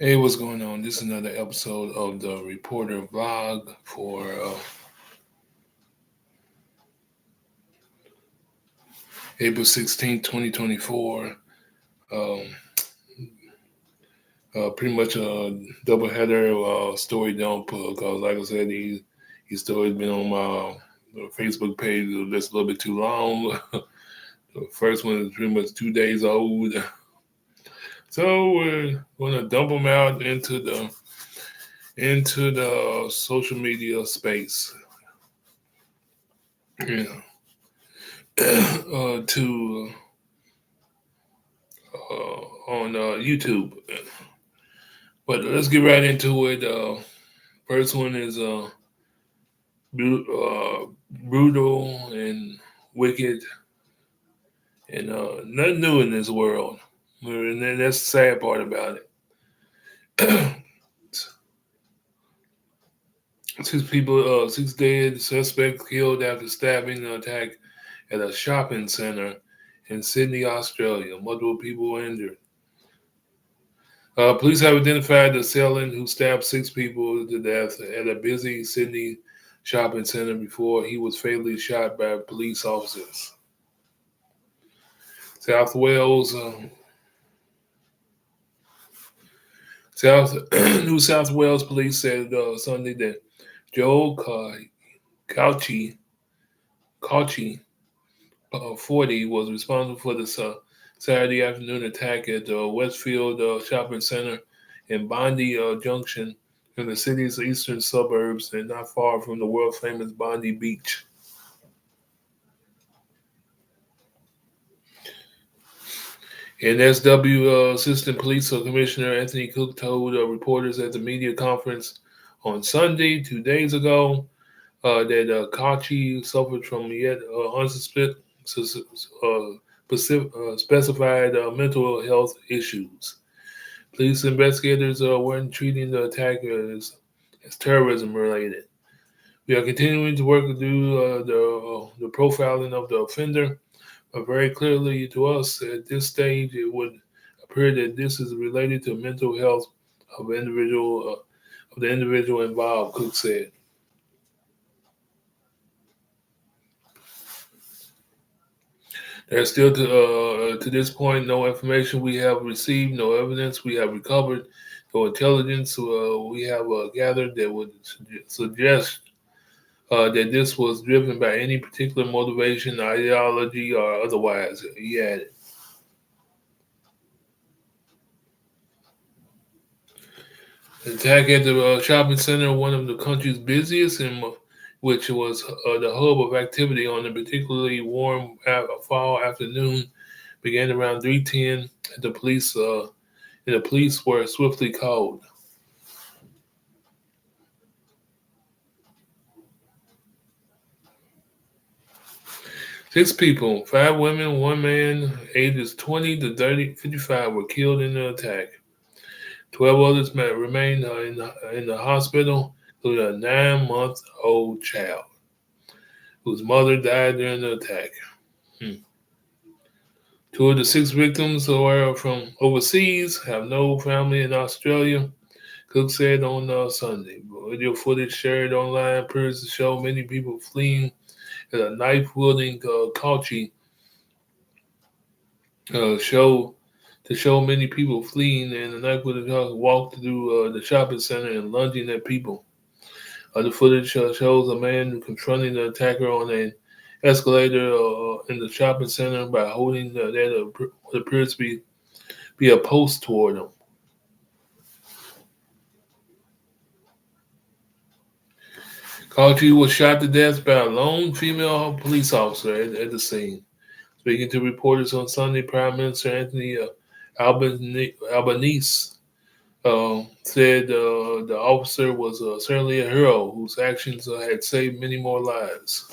Hey, what's going on? This is another episode of the Reporter Vlog for April 16th, 2024. Um, Pretty much a double header story dump because, like I said, these stories been on my Facebook page just a little bit too long. The first one is pretty much 2 days old. So we're gonna dump them out into the social media space. Yeah. To on YouTube. But let's get right into it. First one is brutal and wicked, and nothing new in this world. And that's the sad part about it. Six dead, suspect killed after stabbing attack at a shopping center in Sydney, Australia. Multiple people were injured. Police have identified the assailant who stabbed six people to death at a busy Sydney shopping center before he was fatally shot by police officers. South Wales, South New South Wales police said Sunday that Joel Cauchi, Cauchi 40, was responsible for the Saturday afternoon attack at the Westfield Shopping Center in Bondi Junction in the city's eastern suburbs and not far from the world famous Bondi Beach. NSW Assistant Police Commissioner Anthony Cook told reporters at the media conference on Sunday, 2 days ago, that Kachi suffered from yet specified mental health issues. Police investigators weren't treating the attack as terrorism related. We are continuing to work to do the profiling of the offender, but very clearly to us at this stage, it would appear that this is related to mental health of of the individual involved. Cook said. There's still to this point no information we have received, no evidence we have recovered, no intelligence we have gathered that would suggest that this was driven by any particular motivation, ideology, or otherwise. He added. The attack at the shopping center, one of the country's busiest, and which was the hub of activity on a particularly warm fall afternoon, began around 3:10. And the police were swiftly called. Six people, five women, one man, ages 20 to 55, were killed in the attack. 12 others remain in the hospital, including a 9-month-old child whose mother died during the attack. Hmm. Two of the six victims were from overseas, have no family in Australia, Cook said on Sunday. Video footage shared online appears to show many people fleeing as a knife-wielding Kauchi show to show many people fleeing and the knife-wielding Kauchi walked through the shopping center and lunging at people. The footage shows a man confronting the attacker on an escalator in the shopping center by holding what appears to be a post toward him. Kauchi was shot to death by a lone female police officer at the scene. Speaking to reporters on Sunday, Prime Minister Anthony Albanese said the officer was certainly a hero whose actions had saved many more lives.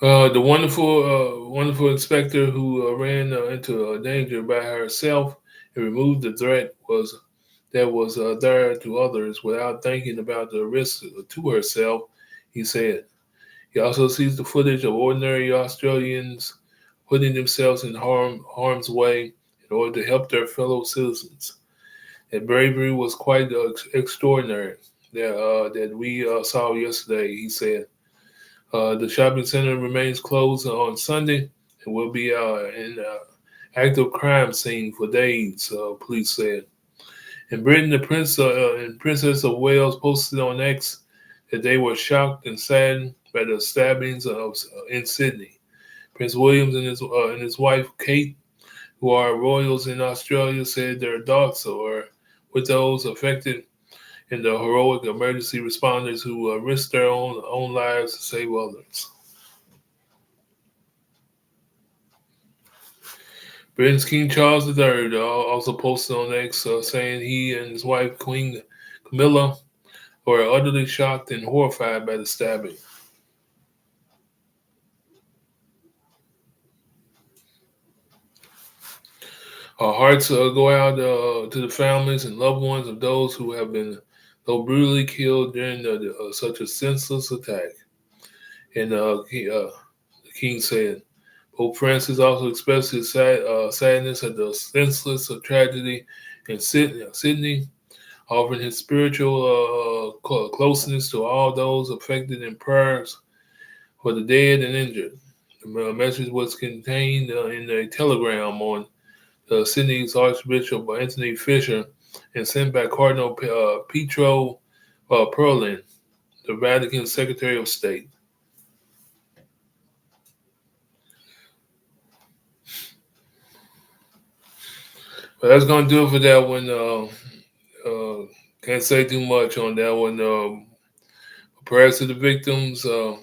The wonderful inspector who ran into danger by herself and removed the threat was there to others without thinking about the risk to herself, he said. He also sees the footage of ordinary Australians putting themselves in harm's way in order to help their fellow citizens. Their bravery was quite extraordinary that we saw yesterday, he said. The shopping center remains closed on Sunday and will be an active crime scene for days, police said. In Britain, the Prince and Princess of Wales posted on X that they were shocked and saddened by the stabbings in Sydney. Prince William and his wife Kate, who are royals in Australia, said their thoughts are with those affected and the heroic emergency responders who risked their own lives to save others. Britain's King Charles III also posted on X saying he and his wife Queen Camilla were utterly shocked and horrified by the stabbing. Our hearts go out to the families and loved ones of those who have been so brutally killed during such a senseless attack. And the king said, Pope Francis also expressed his sadness at the senseless tragedy in Sydney, offering his spiritual closeness to all those affected and prayers for the dead and injured. The message was contained in a telegram on Sydney's Archbishop Anthony Fisher and sent by Cardinal Pietro Parolin, the Vatican Secretary of State. But that's going to do it for that one. Can't say too much on that one. Prayers to the victims. Don't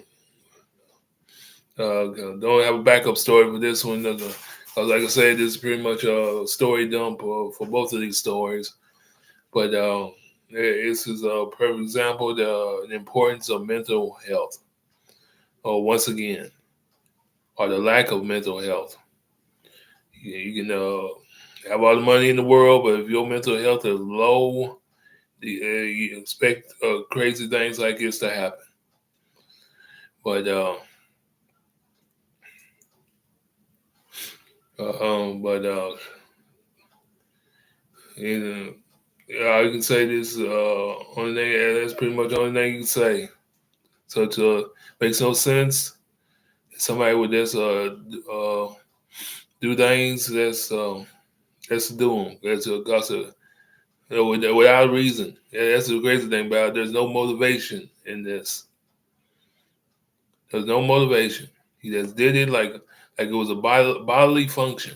have a backup story for this one. Like I said, this is pretty much a story dump for both of these stories. But this is a perfect example of the importance of mental health. Once again, or the lack of mental health. You can have all the money in the world, but if your mental health is low, you expect crazy things like this to happen. But I can say this. Only thing that's pretty much the only thing you can say. So it makes no sense. Somebody would just do things that's do them. That's without reason. Yeah, that's the crazy thing about it. There's no motivation in this. There's no motivation. He just did it like it was a bodily function.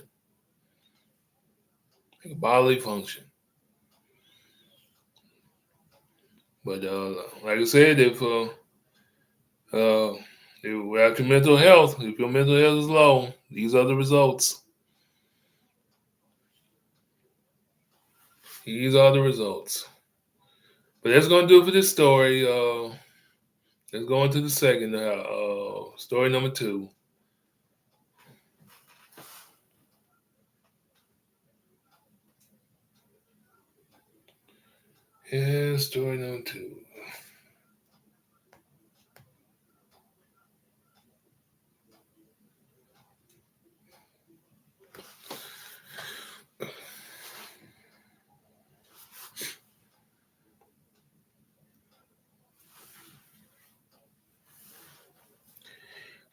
Like a bodily function. But like I said, if without your mental health, if your mental health is low, these are the results. These are the results. But that's going to do it for this story. Let's go on to the second story number 2. Yeah, story number 2.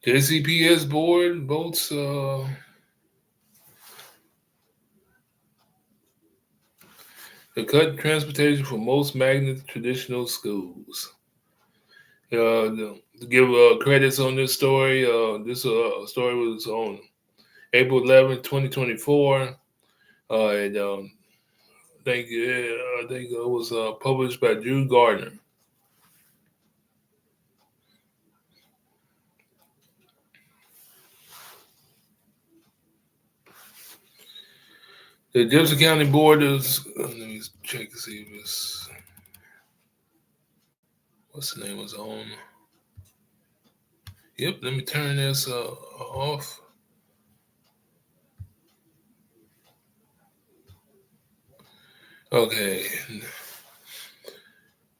JCPS board votes to cut transportation for most magnet traditional schools. To give credits on this story, this story was on April 11th, 2024. And I think it was published by Drew Gardner. The Jefferson County Board is. Let me check to see if it's. What's the name was on? Yep. Let me turn this off. Okay.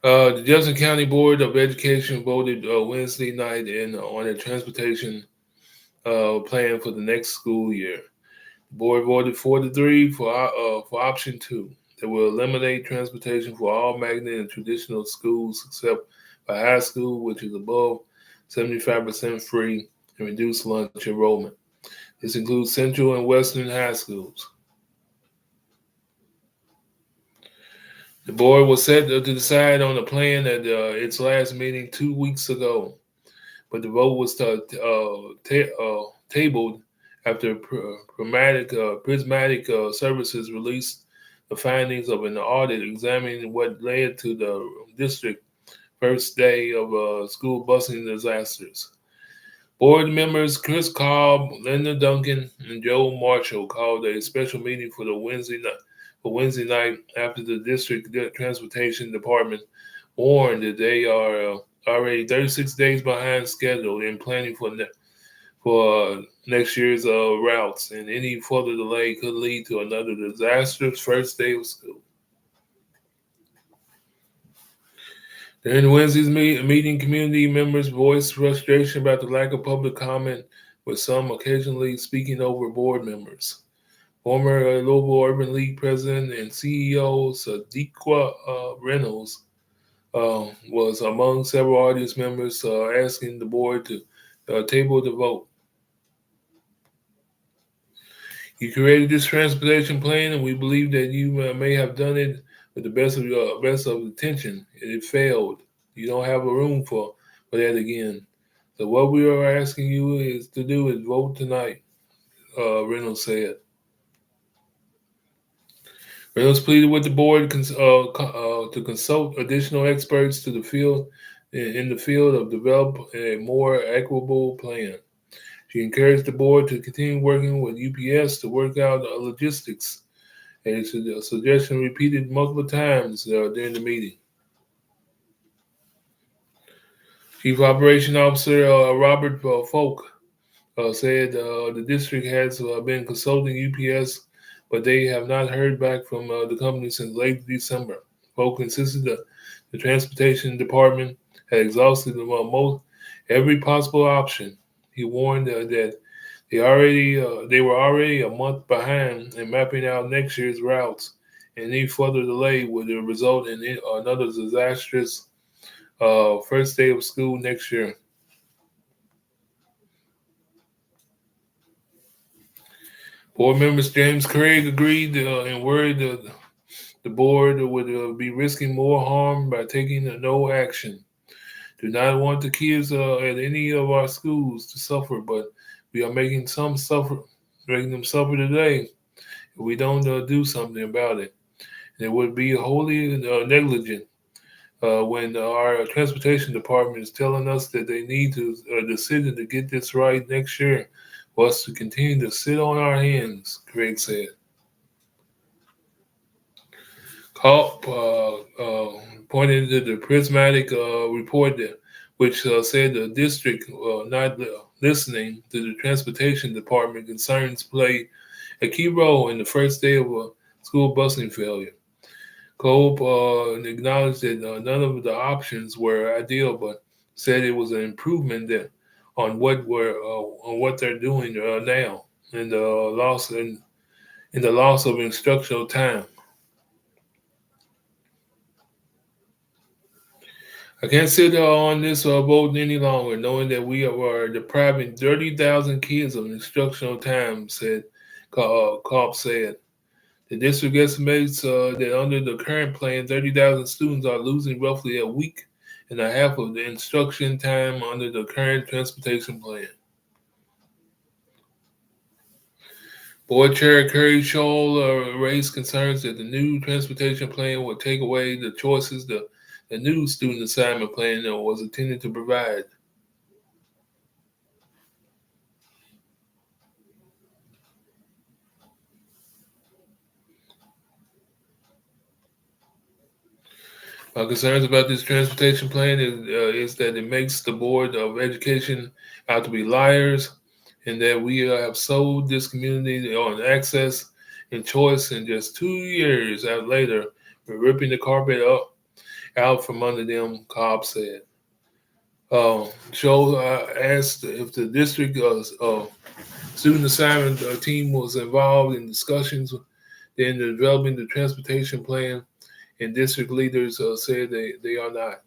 The Jefferson County Board of Education voted Wednesday night on a transportation plan for the next school year. The board voted 4-3 for option two that will eliminate transportation for all magnet and traditional schools except for high school, which is above 75% free, and reduce lunch enrollment. This includes central and western high schools. The board was set to decide on a plan at its last meeting 2 weeks ago, but the vote was tabled after Prismatic Services released the findings of an audit examining what led to the district first day of school busing disasters. Board members Chris Cobb, Linda Duncan, and Joe Marshall called a special meeting for Wednesday night after the district transportation department warned that they are already 36 days behind schedule in planning for next year's routes, and any further delay could lead to another disastrous first day of school. During Wednesday's meeting, community members voiced frustration about the lack of public comment, with some occasionally speaking over board members. Former Louisville Urban League president and CEO Sadiqa Reynolds was among several audience members asking the board to table the vote. You created this transportation plan, and we believe that you may have done it with the best of intention. It failed. You don't have a room for that again. So what we are asking you is to do is vote tonight, Reynolds said. Reynolds pleaded with the board to consult additional experts to the field in the field of develop a more equitable plan. She encouraged the board to continue working with UPS to work out the logistics, a suggestion repeated multiple times during the meeting. Chief Operation Officer Robert Folk said the district has been consulting UPS, but they have not heard back from the company since late December. Folk insisted that the transportation department had exhausted every possible option. He warned that they were already a month behind in mapping out next year's routes, and any further delay would result in another disastrous first day of school next year. Board members James Craig agreed and worried that the board would be risking more harm by taking no action. Do not want the kids at any of our schools to suffer, but we are making them suffer today if we don't do something about it. And it would be wholly negligent when our transportation department is telling us that they need to decision to get this right next year for us to continue to sit on our hands, Craig said. Culp pointed to the Prismatic report which said the district not listening to the transportation department concerns play a key role in the first day of a school busing failure. Culp acknowledged that none of the options were ideal, but said it was an improvement on what they're doing now, and the loss of instructional time. I can't sit on this vote any longer, knowing that we are depriving 30,000 kids of instructional time, said Culp said. The district estimates that under the current plan, 30,000 students are losing roughly a week and a half of the instruction time under the current transportation plan. Board Chair Kerry Scholl raised concerns that the new transportation plan would take away the choices the new student assignment plan was intended to provide. My concerns about this transportation plan is that it makes the Board of Education out to be liars, and that we have sold this community on access and choice, and just 2 years later, we're ripping the carpet out from under them, Cobb said. Joe asked if the district student assignment team was involved in discussions in developing the transportation plan, and district leaders said they are not.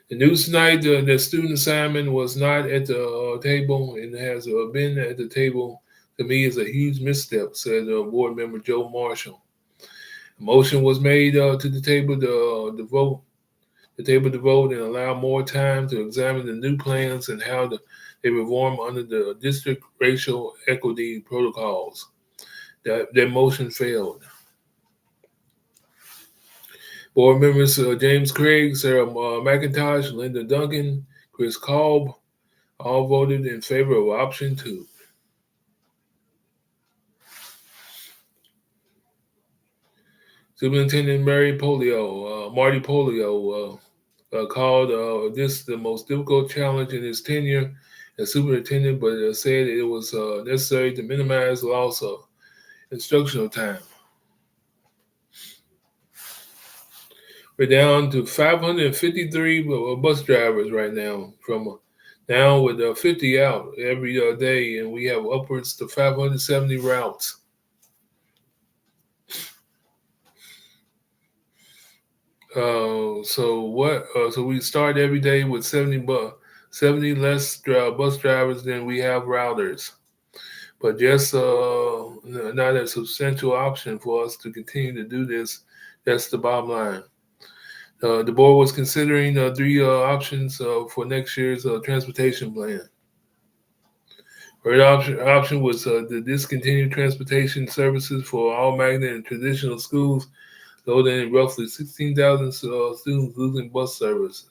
The news tonight that student assignment was not at the table and has been at the table to me is a huge misstep, said board member Joe Marshall. A motion was made to the table to vote, and allow more time to examine the new plans and how they perform under the district racial equity protocols. That motion failed. Board members James Craig, Sarah McIntosh, Linda Duncan, Chris Kolb all voted in favor of option two. Superintendent Marty Polio, called this the most difficult challenge in his tenure as superintendent, but said it was necessary to minimize loss of instructional time. We're down to 553 bus drivers right now, from now with 50 out every day, and we have upwards to 570 routes. So we start every day with 70 less bus drivers than we have routers, but just not a substantial option for us to continue to do this. That's the bottom line. The board was considering three options for next year's transportation plan. First option was to discontinue transportation services for all magnet and traditional schools, resulting in roughly 16,000 students losing bus service.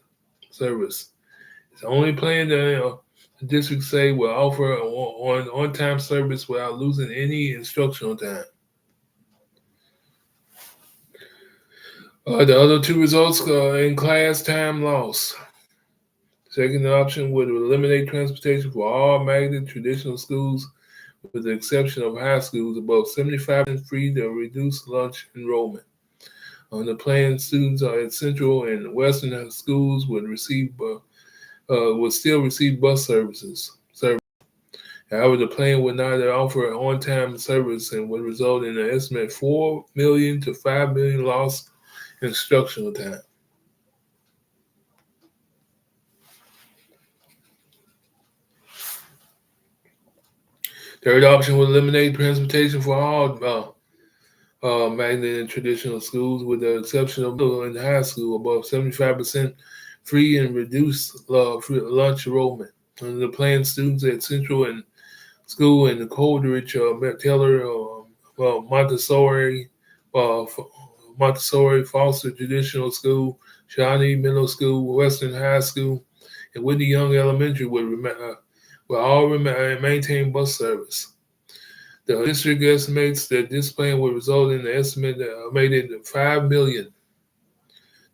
It's the only plan that the district say will offer on-time service without losing any instructional time. The other two results in class time loss. Second option would eliminate transportation for all magnet traditional schools, with the exception of high schools above 75% free to reduce lunch enrollment. On the plan, students at central and western schools would still receive bus services. However, the plan would not offer on-time service and would result in an estimated 4 million to 5 million lost instructional time. Third option would eliminate transportation for all magnet and traditional schools, with the exception of middle and high school above 75% free and reduced free lunch enrollment. Under the plan, students at Central and School in the Coleridge, Taylor, Montessori, Foster Traditional School, Shawnee Middle School, Western High School, and Whitney Young Elementary will all maintain bus service. The district estimates that this plan will result in an estimated 5 million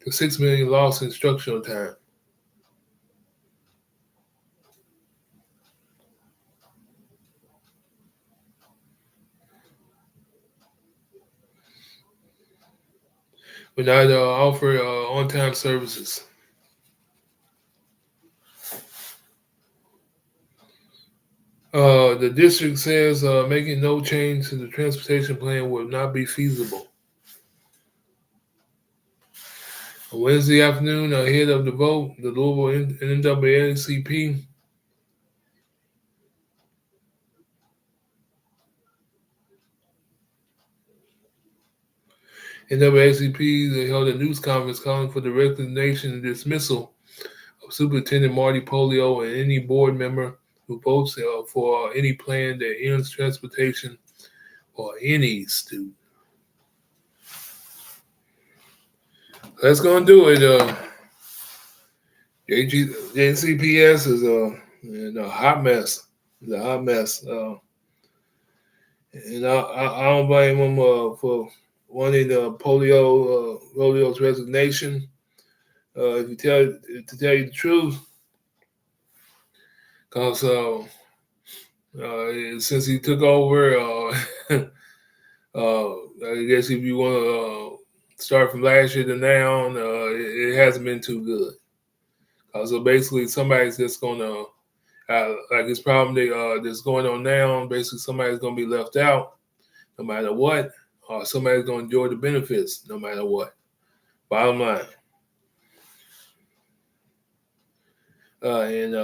to 6 million lost instructional time. But not offer on-time services. The district says making no change to the transportation plan will not be feasible. On Wednesday afternoon, ahead of the vote, the Louisville NAACP they held a news conference calling for the resignation and dismissal of Superintendent Marty Polio and any board member who votes for any plan that ends transportation for any student. That's gonna do it. JCPS is a hot mess. It's a hot mess. And I don't blame them for wanting Polio's resignation. To tell you the truth, because since he took over, I guess if you want Start from last year to now, it hasn't been too good. So basically, somebody's just gonna like this problem that's going on now. Basically, somebody's gonna be left out no matter what, or somebody's gonna enjoy the benefits no matter what. Bottom line, and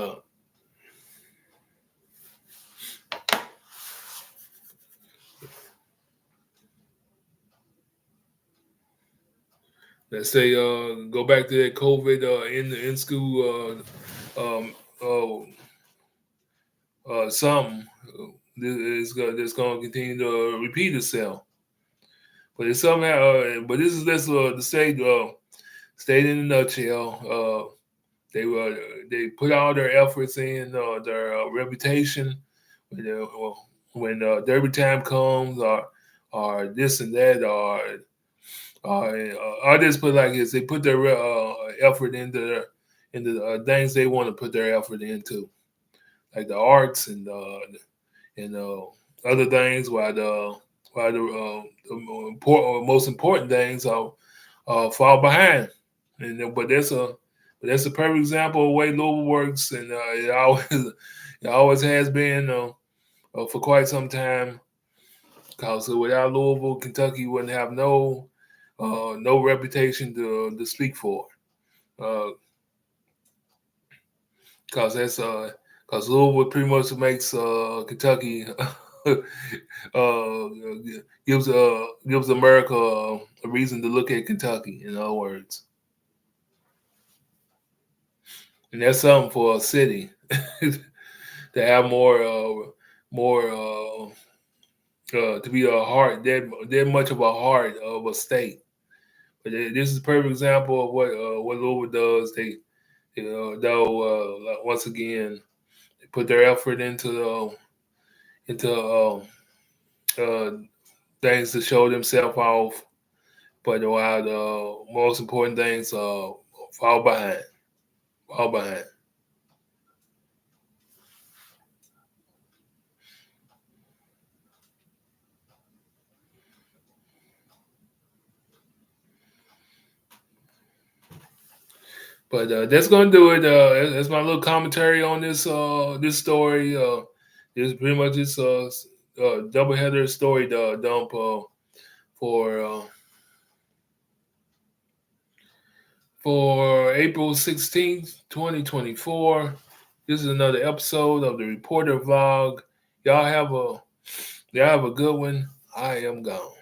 let's say go back to that COVID in school something. This is going to continue to repeat itself. But it's somehow, but this is the state in a nutshell. They were they put all their efforts in their reputation when derby time comes or this and that or I just put it like this: they put their effort into the things they want to put their effort into, like the arts and other things, while the most important things fall behind. But that's a perfect example of the way Louisville works, and it always has been for quite some time. Because without Louisville, Kentucky wouldn't have no reputation to speak for. Because because Louisville pretty much makes Kentucky uh, gives America a reason to look at Kentucky. In other words, and that's something for a city to have more to be a heart that much of a heart of a state. But this is a perfect example of what Louisville does. They once again they put their effort into uh, things to show themselves off, but while the most important things fall behind, fall behind. But that's gonna do it. That's my little commentary on this story. This pretty much this doubleheader story dump for uh, for April 16th, 2024. This is another episode of the Reporter Vlog. Y'all have a good one. I am gone.